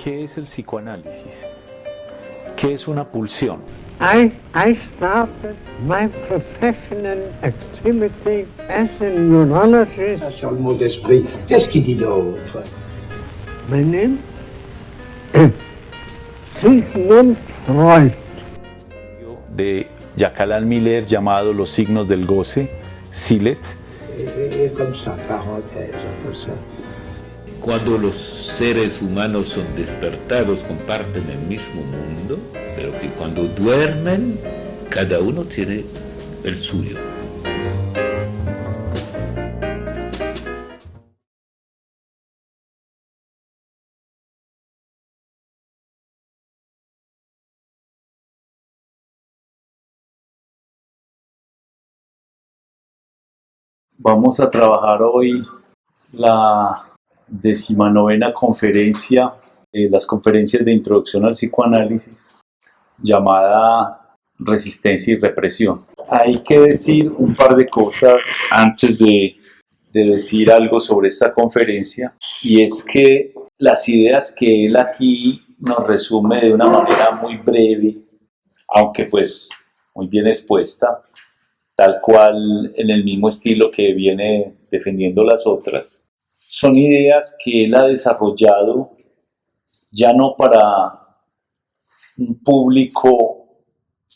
¿Qué es el psicoanálisis? ¿Qué es una pulsión? I started my professional activity as a neurologist. Sur le mot d'esprit, qu'est-ce qu'il dit d'autre? My name is Sigmund Freud. De Jacques Alain Miller llamado Los signos del goce, Silet. Comme ça, parenthèse, comme ça. Cuando los seres humanos son despertados comparten el mismo mundo, pero que cuando duermen cada uno tiene el suyo. Vamos a trabajar hoy la 19ª conferencia de las conferencias de introducción al psicoanálisis, llamada Resistencia y Represión. Hay que decir un par de cosas antes de decir algo sobre esta conferencia, y es que las ideas que él aquí nos resume de una manera muy breve, aunque pues muy bien expuesta, tal cual en el mismo estilo que viene defendiendo las otras, son ideas que él ha desarrollado ya no para un público,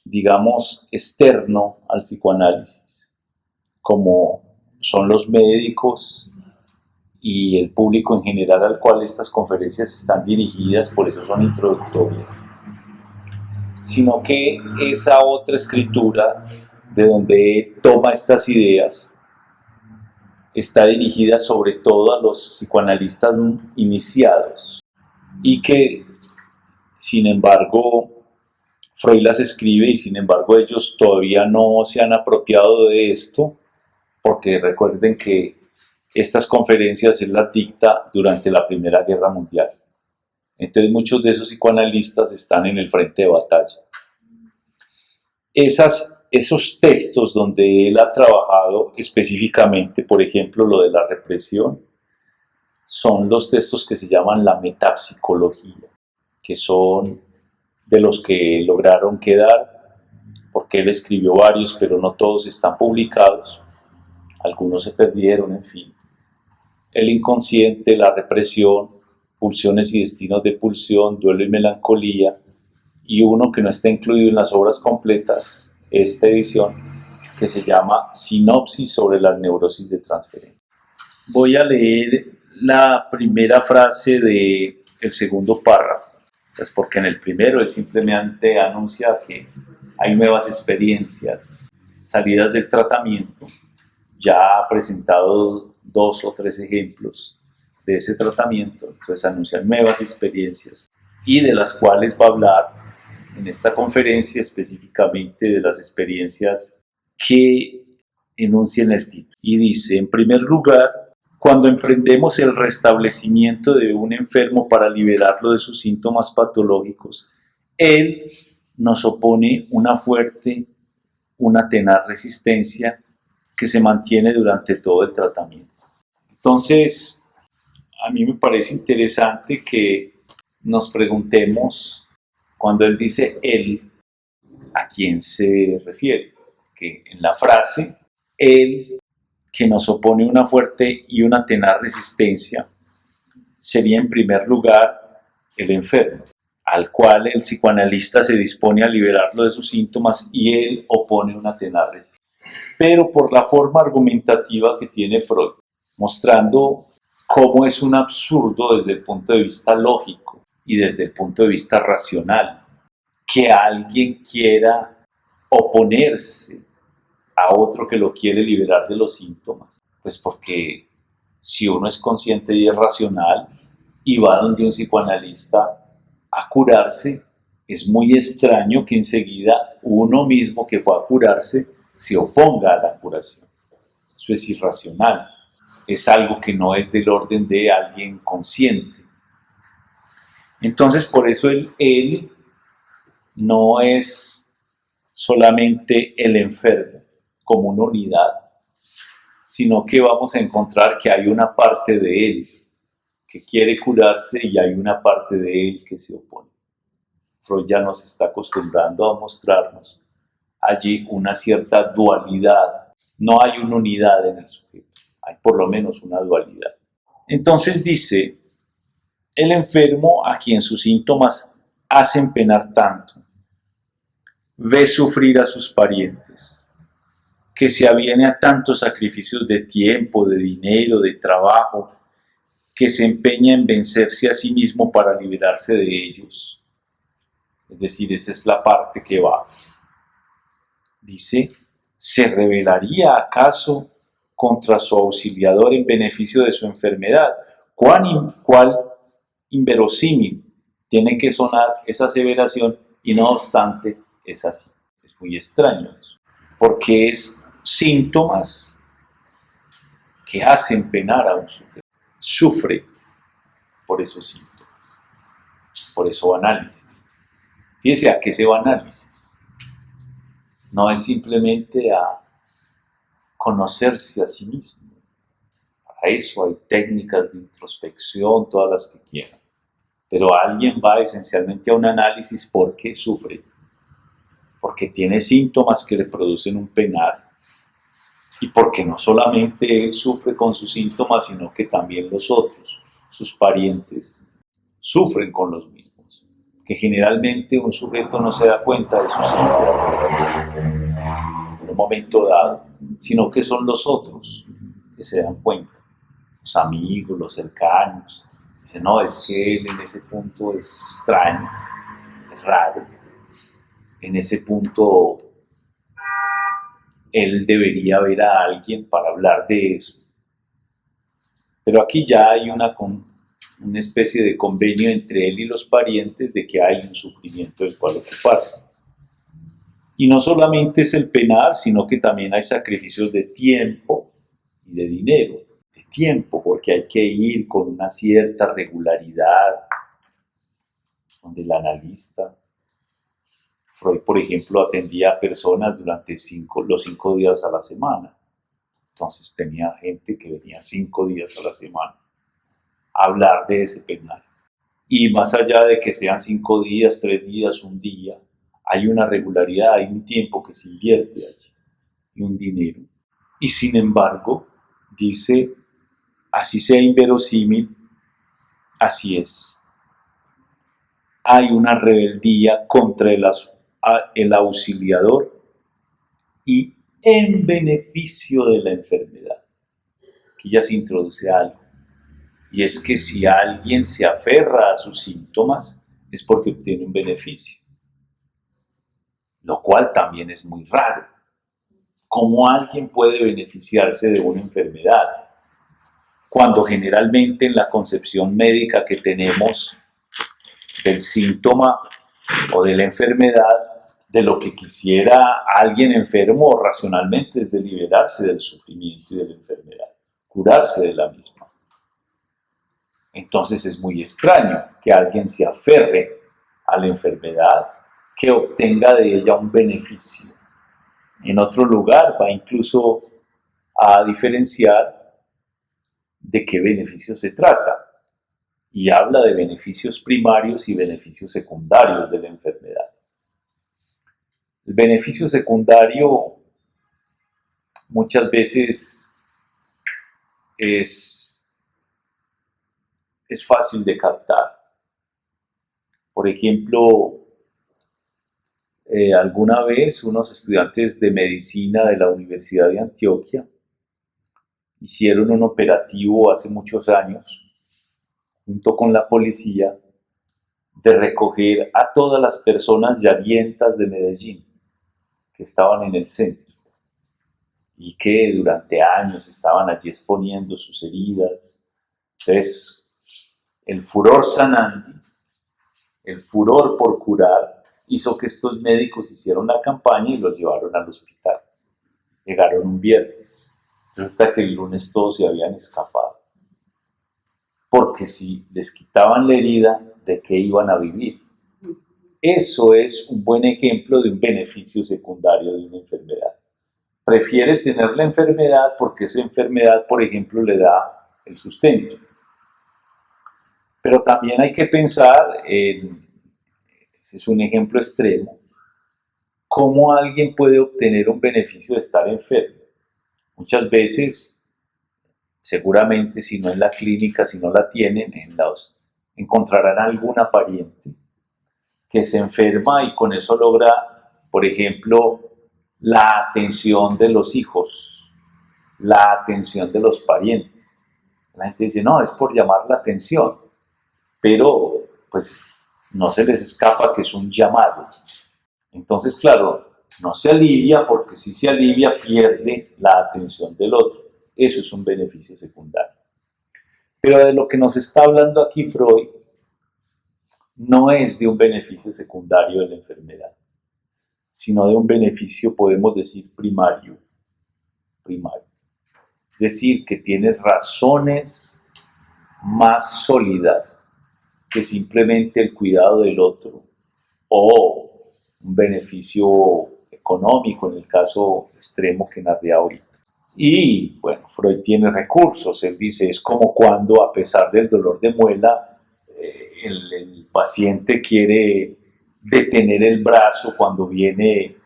digamos, externo al psicoanálisis, como son los médicos y el público en general al cual estas conferencias están dirigidas, por eso son introductorias, sino que esa otra escritura de donde él toma estas ideas está dirigida sobre todo a los psicoanalistas iniciados y que, sin embargo, Freud las escribe y sin embargo ellos todavía no se han apropiado de esto, porque recuerden que estas conferencias él las dicta durante la Primera Guerra Mundial. Entonces muchos de esos psicoanalistas están en el frente de batalla. Esos textos donde él ha trabajado específicamente, por ejemplo, lo de la represión, son los textos que se llaman la metapsicología, que son de los que lograron quedar, porque él escribió varios, pero no todos están publicados, algunos se perdieron, en fin. El inconsciente, la represión, pulsiones y destinos de pulsión, duelo y melancolía, y uno que no está incluido en las obras completas, esta edición, que se llama Sinopsis sobre la neurosis de transferencia. Voy a leer la primera frase del segundo párrafo, pues porque en el primero él simplemente anuncia que hay nuevas experiencias, salidas del tratamiento, ya ha presentado 2 o 3 ejemplos de ese tratamiento, entonces anuncia nuevas experiencias y de las cuales va a hablar en esta conferencia específicamente de las experiencias que enuncia en el título. Y dice, en primer lugar, cuando emprendemos el restablecimiento de un enfermo para liberarlo de sus síntomas patológicos, él nos opone una fuerte, una tenaz resistencia que se mantiene durante todo el tratamiento. Entonces, a mí me parece interesante que nos preguntemos, cuando él dice él, ¿a quién se refiere? Que en la frase, él que nos opone una fuerte y una tenaz resistencia, sería en primer lugar el enfermo, al cual el psicoanalista se dispone a liberarlo de sus síntomas y él opone una tenaz resistencia. Pero por la forma argumentativa que tiene Freud, mostrando cómo es un absurdo desde el punto de vista lógico y desde el punto de vista racional, que alguien quiera oponerse a otro que lo quiere liberar de los síntomas. Pues porque si uno es consciente y es racional y va donde un psicoanalista a curarse, es muy extraño que enseguida uno mismo que fue a curarse se oponga a la curación. Eso es irracional. Es algo que no es del orden de alguien consciente. Entonces, por eso él no es solamente el enfermo como una unidad, sino que vamos a encontrar que hay una parte de él que quiere curarse y hay una parte de él que se opone. Freud ya nos está acostumbrando a mostrarnos allí una cierta dualidad. No hay una unidad en el sujeto, hay por lo menos una dualidad. Entonces dice, el enfermo a quien sus síntomas hacen penar tanto, ve sufrir a sus parientes, que se aviene a tantos sacrificios de tiempo, de dinero, de trabajo, que se empeña en vencerse a sí mismo para liberarse de ellos. Es decir, esa es la parte que va. Dice, ¿se rebelaría acaso contra su auxiliador en beneficio de su enfermedad? ¿Cuál inverosímil tiene que sonar esa aseveración? Y no obstante, es así. Es muy extraño eso, porque es síntomas que hacen penar a un sujeto. Sufre por esos síntomas. Por eso va análisis. Fíjese a qué se va análisis. No es simplemente a conocerse a sí mismo. Para eso hay técnicas de introspección, todas las que quieran. Pero alguien va esencialmente a un análisis porque sufre. Porque tiene síntomas que le producen un penar. Y porque no solamente él sufre con sus síntomas, sino que también los otros, sus parientes, sufren con los mismos. Que generalmente un sujeto no se da cuenta de sus síntomas en un momento dado, sino que son los otros que se dan cuenta. Los amigos, los cercanos. Dicen, no, es que él en ese punto es extraño, es raro. En ese punto él debería ver a alguien para hablar de eso. Pero aquí ya hay una especie de convenio entre él y los parientes de que hay un sufrimiento del cual ocuparse. Y no solamente es el penar, sino que también hay sacrificios de tiempo y de dinero. De tiempo, porque hay que ir con una cierta regularidad, donde el analista, Freud, por ejemplo, atendía a personas durante los 5 días a la semana. Entonces tenía gente que venía 5 días a la semana a hablar de ese penar. Y más allá de que sean 5 días, 3 días, un día, hay una regularidad, hay un tiempo que se invierte allí y un dinero. Y sin embargo, dice, así sea inverosímil, así es. Hay una rebeldía contra el auxiliador y en beneficio de la enfermedad. Aquí ya se introduce algo. Y es que si alguien se aferra a sus síntomas, es porque obtiene un beneficio. Lo cual también es muy raro. ¿Cómo alguien puede beneficiarse de una enfermedad? Cuando generalmente en la concepción médica que tenemos del síntoma o de la enfermedad, de lo que quisiera alguien enfermo racionalmente es de liberarse del sufrimiento y de la enfermedad, curarse de la misma. Entonces es muy extraño que alguien se aferre a la enfermedad, que obtenga de ella un beneficio. En otro lugar va incluso a diferenciar de qué beneficio se trata y habla de beneficios primarios y beneficios secundarios de la enfermedad. El beneficio secundario muchas veces es fácil de captar. Por ejemplo, alguna vez unos estudiantes de medicina de la Universidad de Antioquia hicieron un operativo hace muchos años, junto con la policía, de recoger a todas las personas llarientas de Medellín que estaban en el centro y que durante años estaban allí exponiendo sus heridas. Entonces, el furor sanandi, el furor por curar, hizo que estos médicos hicieron la campaña y los llevaron al hospital. Llegaron un viernes. Resulta que el lunes todos se habían escapado. Porque si les quitaban la herida, ¿de qué iban a vivir? Eso es un buen ejemplo de un beneficio secundario de una enfermedad. Prefiere tener la enfermedad porque esa enfermedad, por ejemplo, le da el sustento. Pero también hay que pensar en, ese es un ejemplo extremo, cómo alguien puede obtener un beneficio de estar enfermo. Muchas veces, seguramente si no en la clínica, si no la tienen, encontrarán alguna pariente que se enferma y con eso logra, por ejemplo, la atención de los hijos, la atención de los parientes. La gente dice, no, es por llamar la atención, pero pues no se les escapa que es un llamado. Entonces, claro, no se alivia porque si se alivia pierde la atención del otro. Eso es un beneficio secundario. Pero de lo que nos está hablando aquí Freud no es de un beneficio secundario de la enfermedad, sino de un beneficio, podemos decir, primario. Es decir, que tiene razones más sólidas que simplemente el cuidado del otro o un beneficio económico en el caso extremo que narré ahorita. Y bueno, Freud tiene recursos, él dice, es como cuando a pesar del dolor de muela, el paciente quiere detener el brazo cuando viene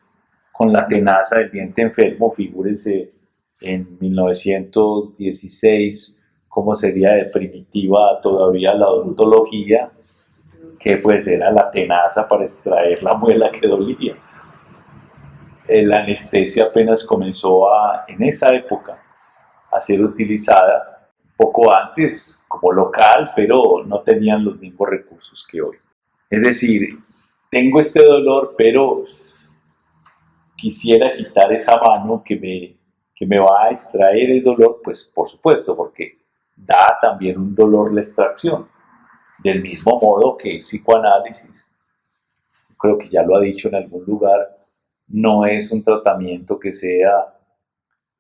con la tenaza del diente enfermo. Figúrense en 1916 cómo sería de primitiva todavía la odontología, que pues era la tenaza para extraer la muela que dolía. La anestesia apenas comenzó en esa época a ser utilizada, poco antes como local, pero no tenían los mismos recursos que hoy. Es decir, tengo este dolor, pero quisiera quitar esa mano que me va a extraer el dolor, pues por supuesto, porque da también un dolor la extracción, del mismo modo que el psicoanálisis, creo que ya lo ha dicho en algún lugar, no es un tratamiento que sea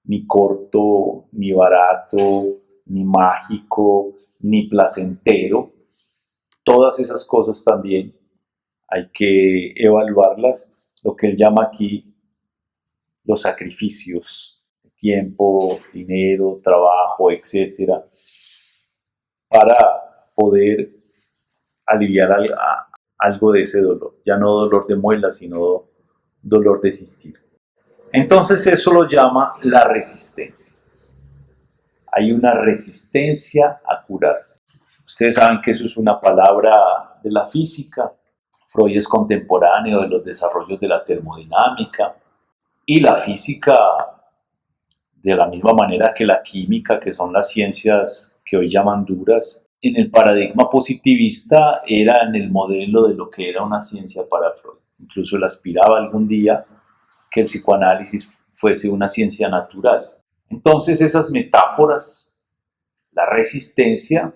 ni corto, ni barato, ni mágico, ni placentero. Todas esas cosas también hay que evaluarlas, lo que él llama aquí los sacrificios, tiempo, dinero, trabajo, etcétera, para poder aliviar algo de ese dolor, ya no dolor de muela, sino dolor de existir. Entonces eso lo llama la resistencia. Hay una resistencia a curarse. Ustedes saben que eso es una palabra de la física. Freud es contemporáneo de los desarrollos de la termodinámica y la física, de la misma manera que la química, que son las ciencias que hoy llaman duras, en el paradigma positivista era en el modelo de lo que era una ciencia para Freud. Incluso él aspiraba algún día que el psicoanálisis fuese una ciencia natural. Entonces esas metáforas, la resistencia,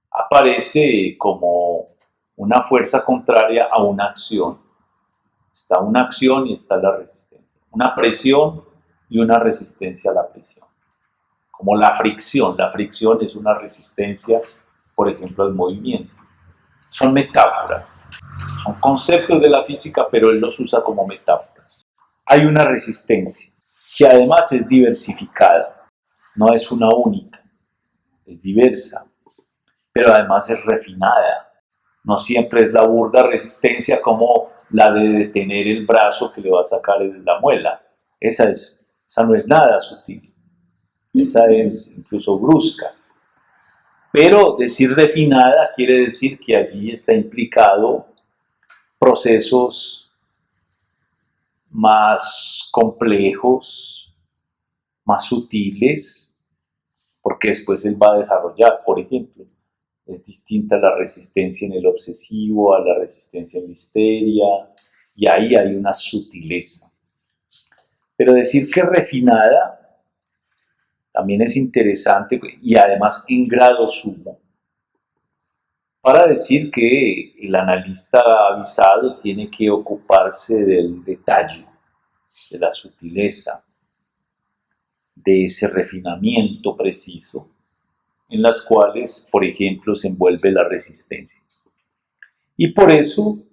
aparece como una fuerza contraria a una acción. Está una acción y está la resistencia. Una presión y una resistencia a la presión. Como la fricción es una resistencia, por ejemplo, al movimiento. Son metáforas, son conceptos de la física, pero él los usa como metáforas. Hay una resistencia que además es diversificada, no es una única, es diversa, pero además es refinada. No siempre es la burda resistencia como la de detener el brazo que le va a sacar la muela. Esa no es nada sutil, esa es incluso brusca. Pero decir refinada quiere decir que allí está implicado procesos más complejos, más sutiles, porque después él va a desarrollar, por ejemplo, es distinta la resistencia en el obsesivo a la resistencia en la histeria, y ahí hay una sutileza. Pero decir que refinada también es interesante y además en grado sumo, para decir que el analista avisado tiene que ocuparse del detalle, de la sutileza, de ese refinamiento preciso, en las cuales, por ejemplo, se envuelve la resistencia. Y por eso,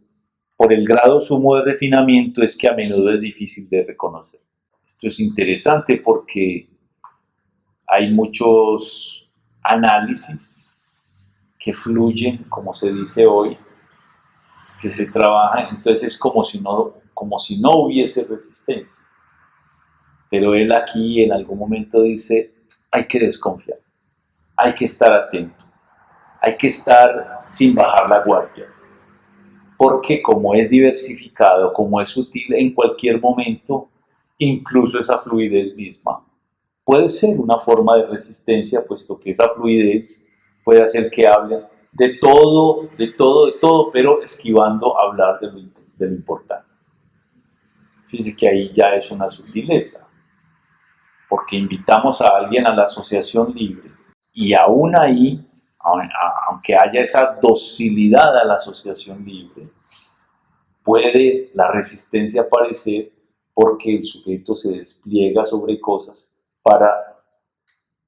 por el grado sumo de refinamiento, es que a menudo es difícil de reconocer. Esto es interesante porque hay muchos análisis que fluyen, como se dice hoy, que se trabajan, entonces es como si no hubiese resistencia. Pero él aquí en algún momento dice, hay que desconfiar, hay que estar atento, hay que estar sin bajar la guardia, porque como es diversificado, como es sutil, en cualquier momento, incluso esa fluidez misma puede ser una forma de resistencia, puesto que esa fluidez puede hacer que hablen de todo, pero esquivando hablar de lo importante. Fíjense que ahí ya es una sutileza, porque invitamos a alguien a la asociación libre y aún ahí, aunque haya esa docilidad a la asociación libre, puede la resistencia aparecer porque el sujeto se despliega sobre cosas para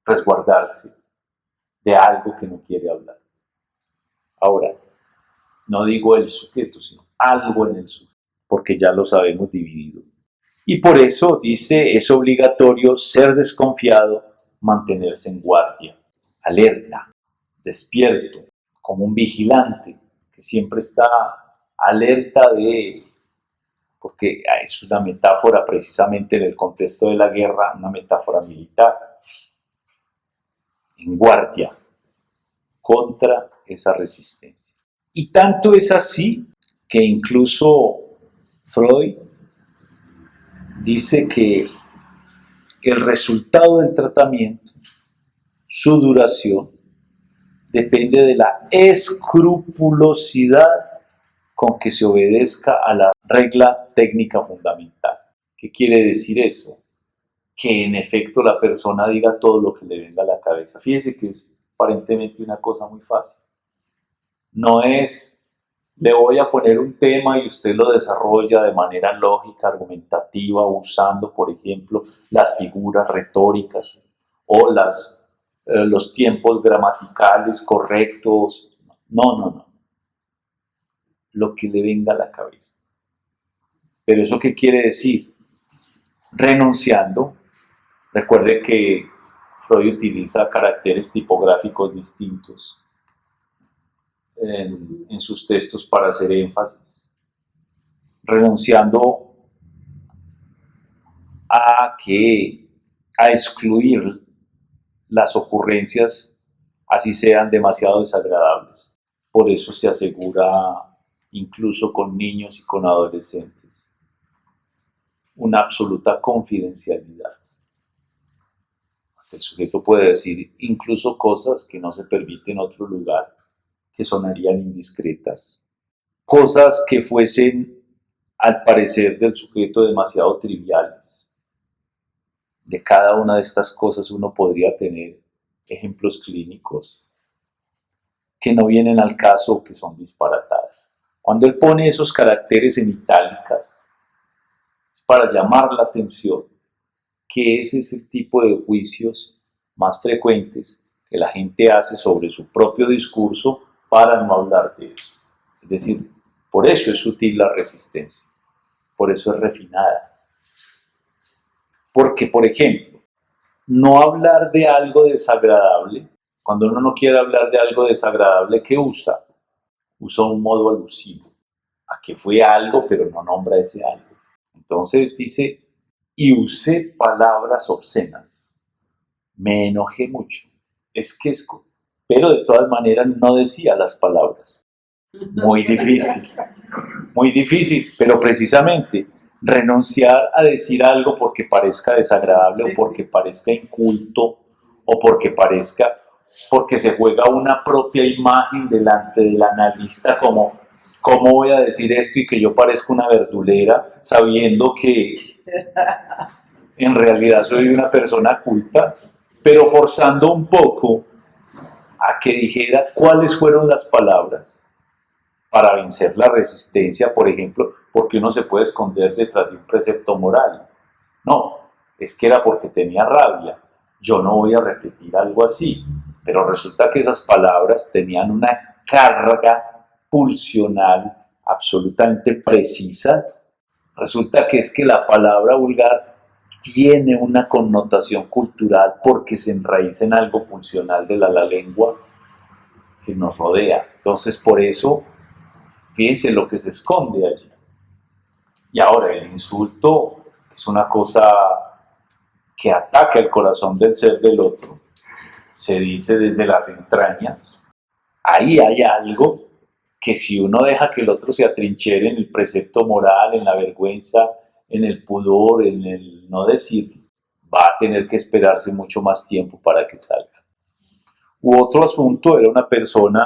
resguardarse de algo que no quiere hablar. Ahora, no digo el sujeto, sino algo en el sujeto, porque ya lo sabemos dividido. Y por eso dice, es obligatorio ser desconfiado, mantenerse en guardia, alerta, despierto, como un vigilante que siempre está alerta porque es una metáfora precisamente en el contexto de la guerra, una metáfora militar, en guardia contra esa resistencia. Y tanto es así que incluso Freud dice que el resultado del tratamiento, su duración, depende de la escrupulosidad con que se obedezca a la regla técnica fundamental. ¿Qué quiere decir eso? Que en efecto la persona diga todo lo que le venga a la cabeza. Fíjese que es aparentemente una cosa muy fácil. No es, le voy a poner un tema y usted lo desarrolla de manera lógica, argumentativa, usando, por ejemplo, las figuras retóricas o los tiempos gramaticales correctos. No. Lo que le venga a la cabeza. ¿Pero eso qué quiere decir? Renunciando. Recuerde que Freud utiliza caracteres tipográficos distintos en sus textos para hacer énfasis. Renunciando a excluir las ocurrencias, así sean demasiado desagradables. Por eso se asegura, incluso con niños y con adolescentes, una absoluta confidencialidad. El sujeto puede decir incluso cosas que no se permiten en otro lugar, que sonarían indiscretas, cosas que fuesen, al parecer del sujeto, demasiado triviales. De cada una de estas cosas uno podría tener ejemplos clínicos que no vienen al caso o que son disparatadas. Cuando él pone esos caracteres en itálicas, es para llamar la atención que ese es el tipo de juicios más frecuentes que la gente hace sobre su propio discurso para no hablar de eso. Es decir, por eso es sutil la resistencia, por eso es refinada. Porque, por ejemplo, no hablar de algo desagradable, cuando uno no quiere hablar de algo desagradable, ¿qué usa? Usa un modo alusivo, a que fue algo, pero no nombra ese algo. Entonces dice, y usé palabras obscenas, me enojé mucho, pero de todas maneras no decía las palabras. Muy difícil, pero precisamente renunciar a decir algo porque parezca desagradable, o porque parezca inculto, o porque se juega una propia imagen delante del analista, como ¿cómo voy a decir esto y que yo parezca una verdulera sabiendo que en realidad soy una persona culta? Pero forzando un poco a que dijera cuáles fueron las palabras para vencer la resistencia, por ejemplo, porque uno se puede esconder detrás de un precepto moral. No, es que era porque tenía rabia. Yo no voy a repetir algo así, pero resulta que esas palabras tenían una carga pulsional absolutamente precisa. Resulta que es que la palabra vulgar tiene una connotación cultural porque se enraiza en algo pulsional de la lengua. que nos rodea. Entonces, por eso, fíjense lo que se esconde allí. Y ahora, el insulto es una cosa que ataca el corazón del ser del otro. Se dice desde las entrañas. Ahí hay algo que si uno deja que el otro se atrinchere en el precepto moral, en la vergüenza, en el pudor, en el no decir, va a tener que esperarse mucho más tiempo para que salga. U otro asunto era una persona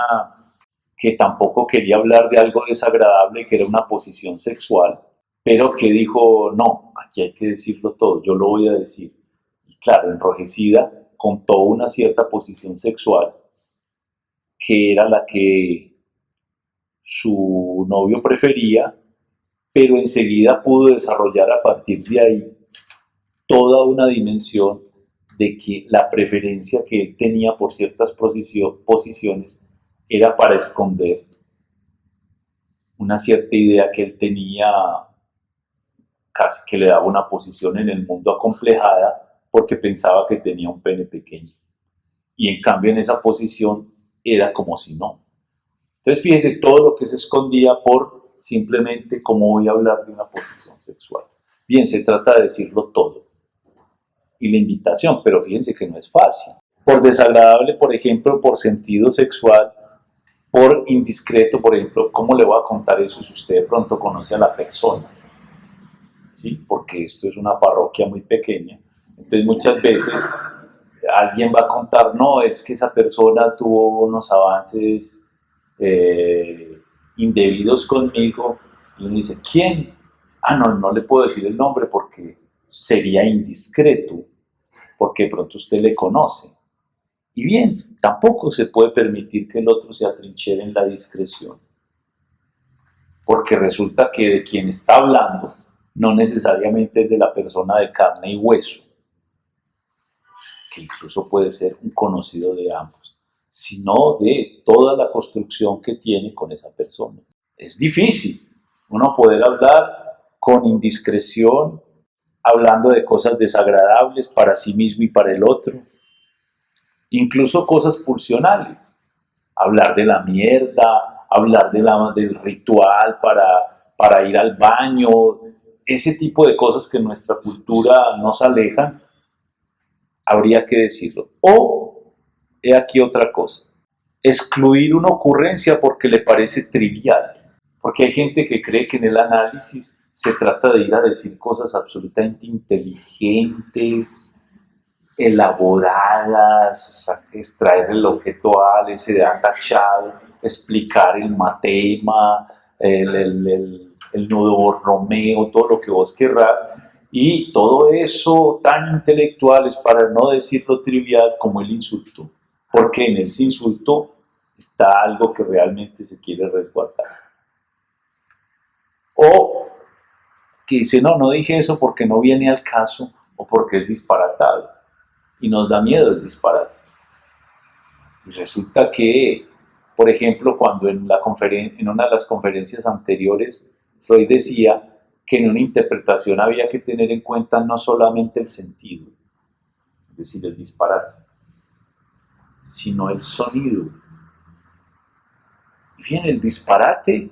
que tampoco quería hablar de algo desagradable, que era una posición sexual, pero que dijo, no, aquí hay que decirlo todo, yo lo voy a decir. Y claro, enrojecida, contó una cierta posición sexual, que era la que su novio prefería, pero enseguida pudo desarrollar a partir de ahí toda una dimensión de que la preferencia que él tenía por ciertas posiciones era para esconder una cierta idea que él tenía, casi que le daba una posición en el mundo acomplejada porque pensaba que tenía un pene pequeño. Y en cambio en esa posición era como si no. Entonces fíjense todo lo que se escondía por simplemente cómo voy a hablar de una posición sexual. Bien, se trata de decirlo todo. Y la invitación, pero fíjense que no es fácil. Por desagradable, por ejemplo, por sentido sexual, por indiscreto, por ejemplo, ¿cómo le voy a contar eso si usted de pronto conoce a la persona? ¿Sí? Porque esto es una parroquia muy pequeña. Entonces muchas veces alguien va a contar, no, es que esa persona tuvo unos avances indebidos conmigo, y uno dice, ¿quién? Ah, no, no le puedo decir el nombre porque sería indiscreto, porque de pronto usted le conoce. Y bien, tampoco se puede permitir que el otro se atrinchere en la discreción, porque resulta que de quien está hablando no necesariamente es de la persona de carne y hueso, que incluso puede ser un conocido de ambos, sino de toda la construcción que tiene con esa persona. Es difícil uno poder hablar con indiscreción, hablando de cosas desagradables para sí mismo y para el otro, incluso cosas pulsionales, hablar de la mierda, hablar del ritual para ir al baño, ese tipo de cosas que en nuestra cultura nos alejan, habría que decirlo. O, he aquí otra cosa, excluir una ocurrencia porque le parece trivial, porque hay gente que cree que en el análisis se trata de ir a decir cosas absolutamente inteligentes, elaboradas, extraer el objeto A, el SD tachado, explicar el matema, el nudo Borromeo, todo lo que vos querrás, y todo eso tan intelectual es para no decirlo trivial como el insulto, porque en el insulto está algo que realmente se quiere resguardar. O que dice, no, no dije eso porque no viene al caso o porque es disparatado. Y nos da miedo el disparate. Y resulta que, por ejemplo, cuando en una de las conferencias anteriores, Freud decía que en una interpretación había que tener en cuenta no solamente el sentido, es decir, el disparate, sino el sonido. Y bien, el disparate,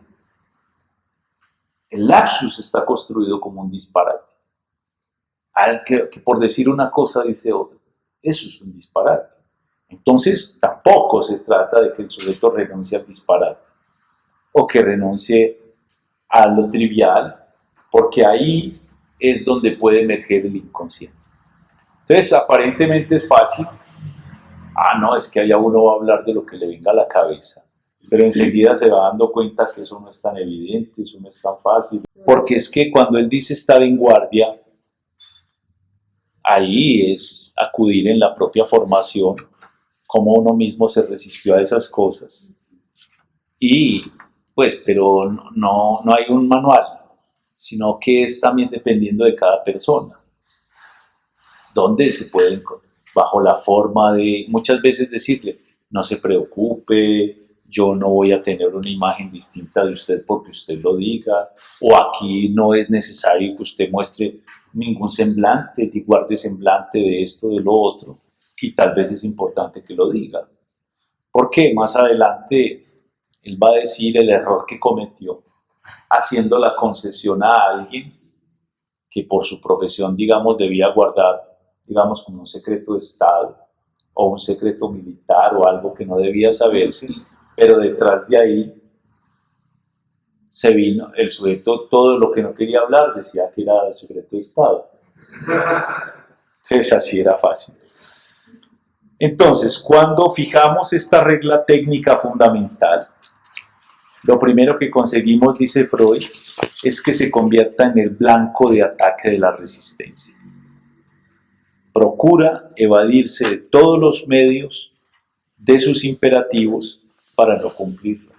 el lapsus está construido como un disparate. Que por decir una cosa dice otra. Eso es un disparate. Entonces, tampoco se trata de que el sujeto renuncie al disparate o que renuncie a lo trivial, porque ahí es donde puede emerger el inconsciente. Entonces, aparentemente es fácil. Ah, no, es que allá uno va a hablar de lo que le venga a la cabeza, pero enseguida se va dando cuenta que eso no es tan evidente, eso no es tan fácil, porque es que cuando él dice estar en guardia, ahí es acudir en la propia formación, cómo uno mismo se resistió a esas cosas. Y pues, pero no hay un manual, sino que es también dependiendo de cada persona, donde se pueden, bajo la forma de muchas veces decirle, no se preocupe, yo no voy a tener una imagen distinta de usted porque usted lo diga, o aquí no es necesario que usted muestre ningún semblante, ni guarde semblante de esto, de lo otro, y tal vez es importante que lo diga. Porque más adelante él va a decir el error que cometió haciendo la concesión a alguien que por su profesión, digamos, debía guardar, digamos, como un secreto de Estado o un secreto militar o algo que no debía saberse, pero detrás de ahí se vino el sujeto, todo lo que no quería hablar decía que era el secreto de Estado. Entonces así era fácil. Entonces, cuando fijamos esta regla técnica fundamental, lo primero que conseguimos, dice Freud, es que se convierta en el blanco de ataque de la resistencia. Procura evadirse de todos los medios de sus imperativos para no cumplirlo.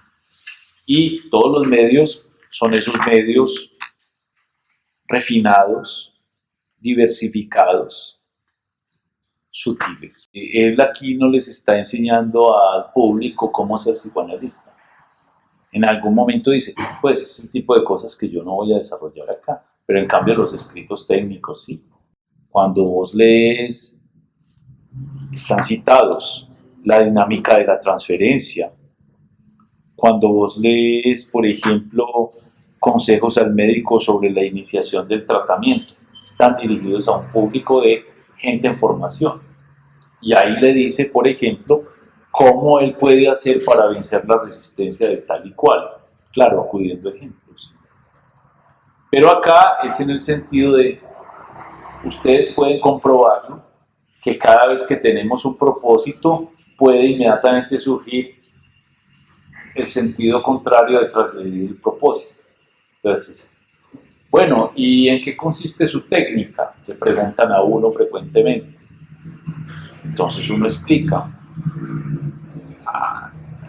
Y todos los medios son esos medios refinados, diversificados, sutiles. Él aquí no les está enseñando al público cómo ser psicoanalista. En algún momento dice, pues es el tipo de cosas que yo no voy a desarrollar acá, pero en cambio los escritos técnicos sí. Cuando vos lees, están citados la dinámica de la transferencia. Cuando vos lees, por ejemplo, consejos al médico sobre la iniciación del tratamiento, están dirigidos a un público de gente en formación. Y ahí le dice, por ejemplo, cómo él puede hacer para vencer la resistencia de tal y cual. Claro, acudiendo a ejemplos. Pero acá es en el sentido de, ustedes pueden comprobarlo, que cada vez que tenemos un propósito, puede inmediatamente surgir el sentido contrario de transgredir el propósito. Entonces, bueno, ¿y en qué consiste su técnica? Le preguntan a uno frecuentemente. Entonces uno explica.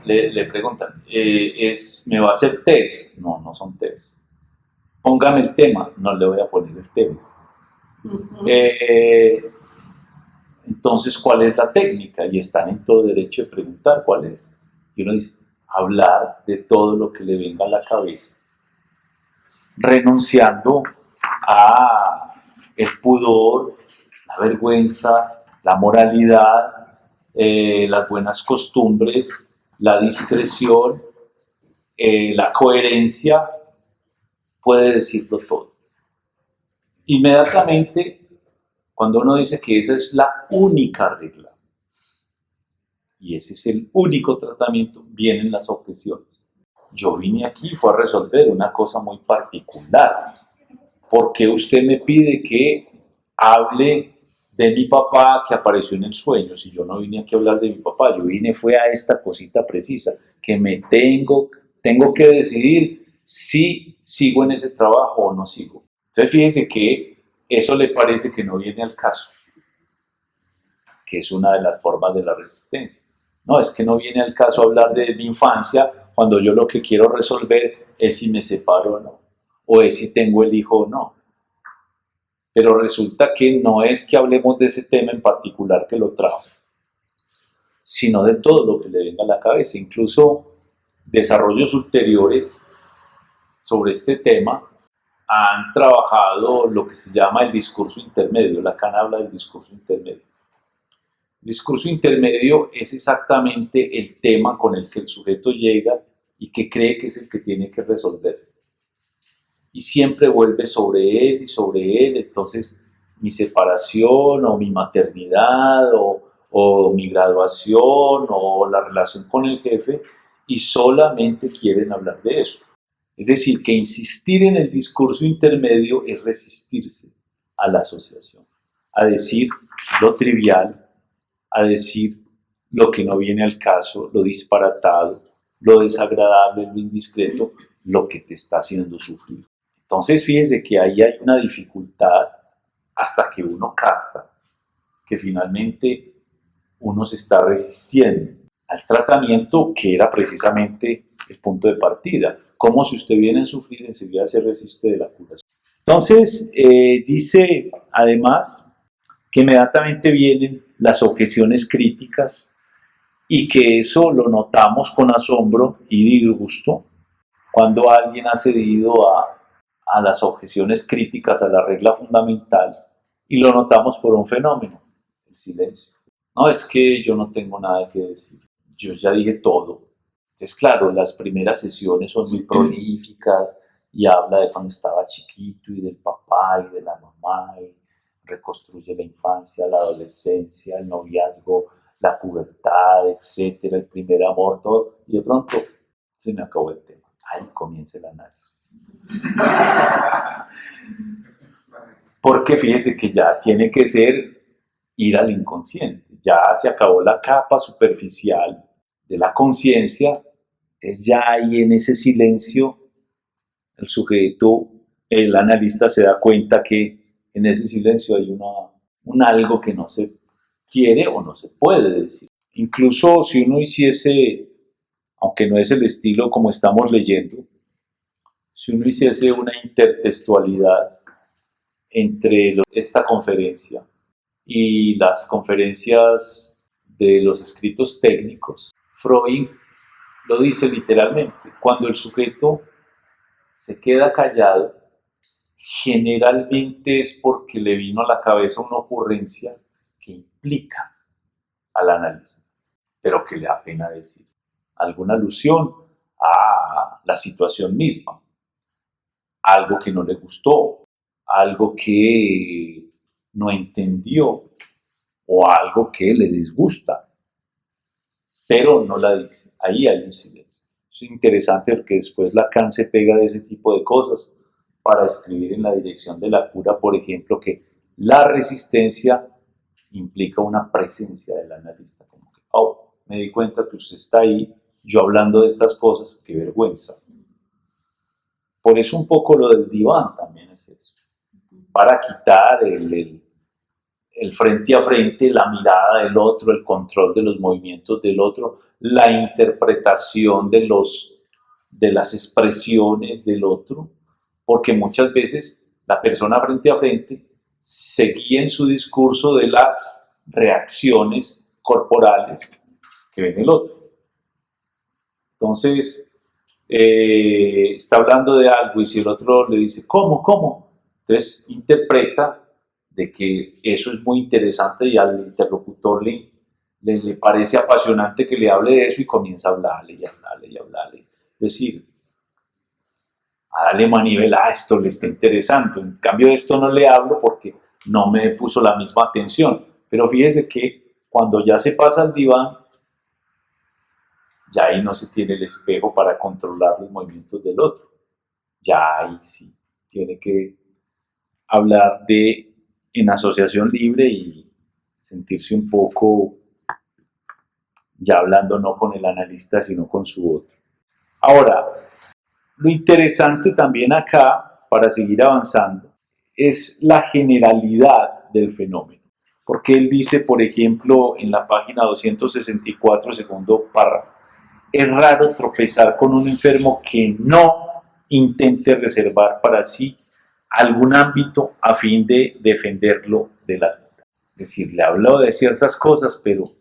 Le preguntan, ¿me va a hacer test? No, no son test. Póngame el tema. No le voy a poner el tema. Entonces, ¿cuál es la técnica? Y están en todo derecho de preguntar cuál es. Y uno dice, hablar de todo lo que le venga a la cabeza, renunciando a el pudor, la vergüenza, la moralidad, las buenas costumbres, la discreción, la coherencia, puede decirlo todo. Inmediatamente, cuando uno dice que esa es la única regla y ese es el único tratamiento, vienen las objeciones. Yo vine aquí, fue a resolver una cosa muy particular. ¿Por qué usted me pide que hable de mi papá que apareció en el sueño? Si yo no vine aquí a hablar de mi papá, yo vine fue a esta cosita precisa, que me tengo que decidir si sigo en ese trabajo o no sigo. Entonces fíjense que eso le parece que no viene al caso, que es una de las formas de la resistencia. No, es que no viene al caso hablar de mi infancia cuando yo lo que quiero resolver es si me separo o no, o es si tengo el hijo o no. Pero resulta que no es que hablemos de ese tema en particular que lo trajo, sino de todo lo que le venga a la cabeza. Incluso desarrollos ulteriores sobre este tema han trabajado lo que se llama el discurso intermedio. Lacan habla del discurso intermedio. El discurso intermedio es exactamente el tema con el que el sujeto llega y que cree que es el que tiene que resolver. Y siempre vuelve sobre él y sobre él. Entonces, mi separación o mi maternidad o mi graduación o la relación con el jefe, y solamente quieren hablar de eso. Es decir, que insistir en el discurso intermedio es resistirse a la asociación, a decir lo trivial, a decir lo que no viene al caso, lo disparatado, lo desagradable, lo indiscreto, lo que te está haciendo sufrir. Entonces, fíjense que ahí hay una dificultad hasta que uno capta que finalmente uno se está resistiendo al tratamiento que era precisamente el punto de partida. Como si usted viene a sufrir, enseguida se resiste de la curación. Entonces, dice además que inmediatamente vienen las objeciones críticas y que eso lo notamos con asombro y disgusto cuando alguien ha cedido a las objeciones críticas a la regla fundamental, y lo notamos por un fenómeno, el silencio. No, es que yo no tengo nada que decir. yo ya dije todo. Entonces, claro, las primeras sesiones son muy prolíficas y habla de cuando estaba chiquito y del papá y de la mamá y reconstruye la infancia, la adolescencia, el noviazgo, la pubertad, etcétera, el primer amor, todo. Y de pronto se me acabó el tema. Ahí comienza el análisis. Porque fíjese que ya tiene que ser ir al inconsciente. Ya se acabó la capa superficial de la conciencia. Entonces ya ahí en ese silencio el sujeto, el analista se da cuenta que en ese silencio hay un algo que no se quiere o no se puede decir. Incluso si uno hiciese, aunque no es el estilo como estamos leyendo, si uno hiciese una intertextualidad entre esta conferencia y las conferencias de los escritos técnicos, Freud lo dice literalmente, cuando el sujeto se queda callado, generalmente es porque le vino a la cabeza una ocurrencia que implica al analista, pero que le da pena decir. Alguna alusión a la situación misma, algo que no le gustó, algo que no entendió o algo que le disgusta, pero no la dice. Ahí hay un silencio. Es interesante porque después Lacan se pega de ese tipo de cosas para escribir en la dirección de la cura, por ejemplo, que la resistencia implica una presencia del analista, como que, oh, me di cuenta que usted está ahí, yo hablando de estas cosas, qué vergüenza. Por eso un poco lo del diván también es eso, para quitar el frente a frente, la mirada del otro, el control de los movimientos del otro, la interpretación de las expresiones del otro, porque muchas veces la persona frente a frente se guía en su discurso de las reacciones corporales que ve en el otro. Entonces, está hablando de algo y si el otro le dice, ¿cómo? Entonces interpreta de que eso es muy interesante y al interlocutor le parece apasionante que le hable de eso y comienza a hablarle y hablarle y hablarle. Es decir, a darle manivela, esto le está interesando. En cambio, de esto no le hablo porque no me puso la misma atención. Pero fíjese que cuando ya se pasa al diván, ya ahí no se tiene el espejo para controlar los movimientos del otro. Ya ahí sí tiene que hablar en asociación libre y sentirse un poco ya hablando no con el analista, sino con su otro. Ahora, lo interesante también acá, para seguir avanzando, es la generalidad del fenómeno. Porque él dice, por ejemplo, en la página 264, segundo párrafo, es raro tropezar con un enfermo que no intente reservar para sí algún ámbito a fin de defenderlo de la cura. Es decir, le hablo de ciertas cosas, pero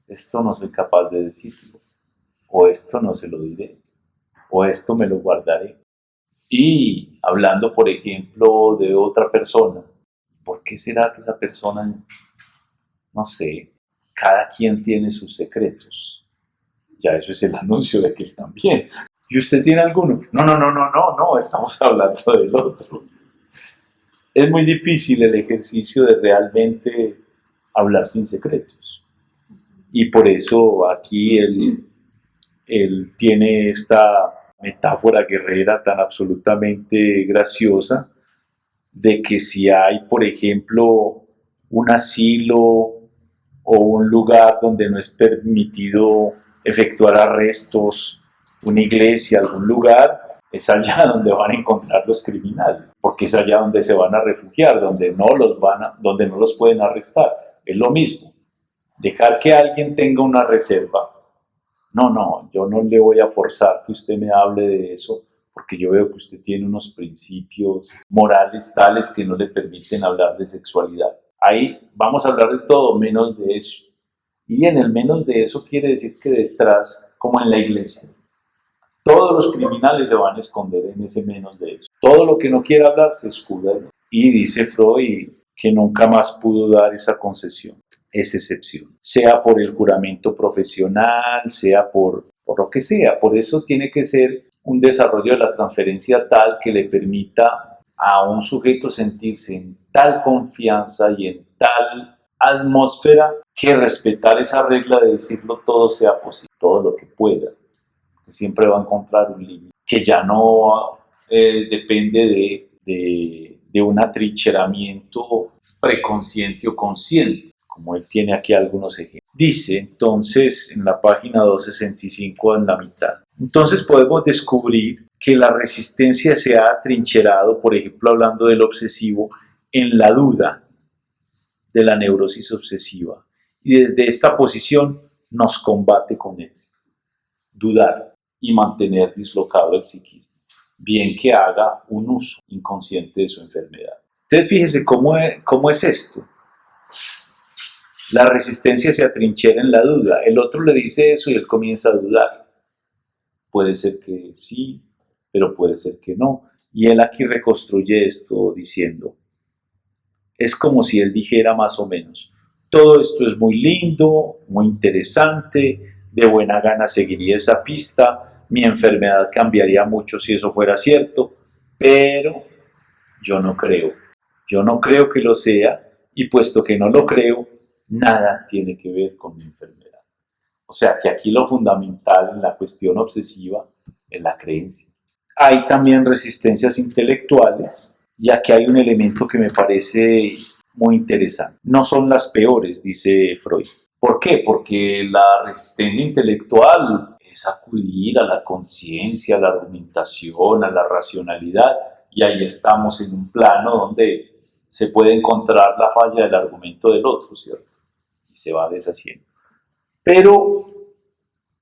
esto no soy capaz de decirlo, o esto no se lo diré, o esto me lo guardaré. Y hablando, por ejemplo, de otra persona, ¿por qué será que esa persona, no sé, cada quien tiene sus secretos? Ya eso es el anuncio de que él también. ¿Y usted tiene alguno? No, estamos hablando del otro. Es muy difícil el ejercicio de realmente hablar sin secretos. Y por eso aquí él tiene esta metáfora guerrera tan absolutamente graciosa de que si hay, por ejemplo, un asilo o un lugar donde no es permitido efectuar arrestos, una iglesia, algún lugar, es allá donde van a encontrar los criminales, porque es allá donde se van a refugiar, donde no los pueden arrestar. Es lo mismo, dejar que alguien tenga una reserva. No, yo no le voy a forzar que usted me hable de eso, porque yo veo que usted tiene unos principios morales tales que no le permiten hablar de sexualidad. Ahí vamos a hablar de todo menos de eso. Y en el menos de eso quiere decir que detrás, como en la iglesia, todos los criminales se van a esconder en ese menos de eso. Todo lo que no quiere hablar se escuda. Y dice Freud que nunca más pudo dar esa concesión. es excepción, sea por el juramento profesional, sea por lo que sea. Por eso tiene que ser un desarrollo de la transferencia tal que le permita a un sujeto sentirse en tal confianza y en tal atmósfera que respetar esa regla de decirlo todo sea posible, todo lo que pueda, que siempre va a encontrar un límite, que ya no depende de un atrincheramiento preconsciente o consciente, como él tiene aquí algunos ejemplos. Dice entonces en la página 265, en la mitad, entonces podemos descubrir que la resistencia se ha atrincherado, por ejemplo, hablando del obsesivo, en la duda de la neurosis obsesiva. Y desde esta posición nos combate con él. Dudar y mantener dislocado el psiquismo, bien que haga un uso inconsciente de su enfermedad. Entonces fíjese cómo es esto. La resistencia se atrinchera en la duda. El otro le dice eso y él comienza a dudar. Puede ser que sí, pero puede ser que no. Y él aquí reconstruye esto diciendo, es como si él dijera más o menos, todo esto es muy lindo, muy interesante, de buena gana seguiría esa pista, mi enfermedad cambiaría mucho si eso fuera cierto, pero yo no creo que lo sea, y puesto que no lo creo, nada tiene que ver con mi enfermedad. O sea que aquí lo fundamental en la cuestión obsesiva es la creencia. Hay también resistencias intelectuales, ya que hay un elemento que me parece muy interesante. No son las peores, dice Freud. ¿Por qué? Porque la resistencia intelectual es acudir a la conciencia, a la argumentación, a la racionalidad, y ahí estamos en un plano donde se puede encontrar la falla del argumento del otro, ¿cierto? Y se va deshaciendo. Pero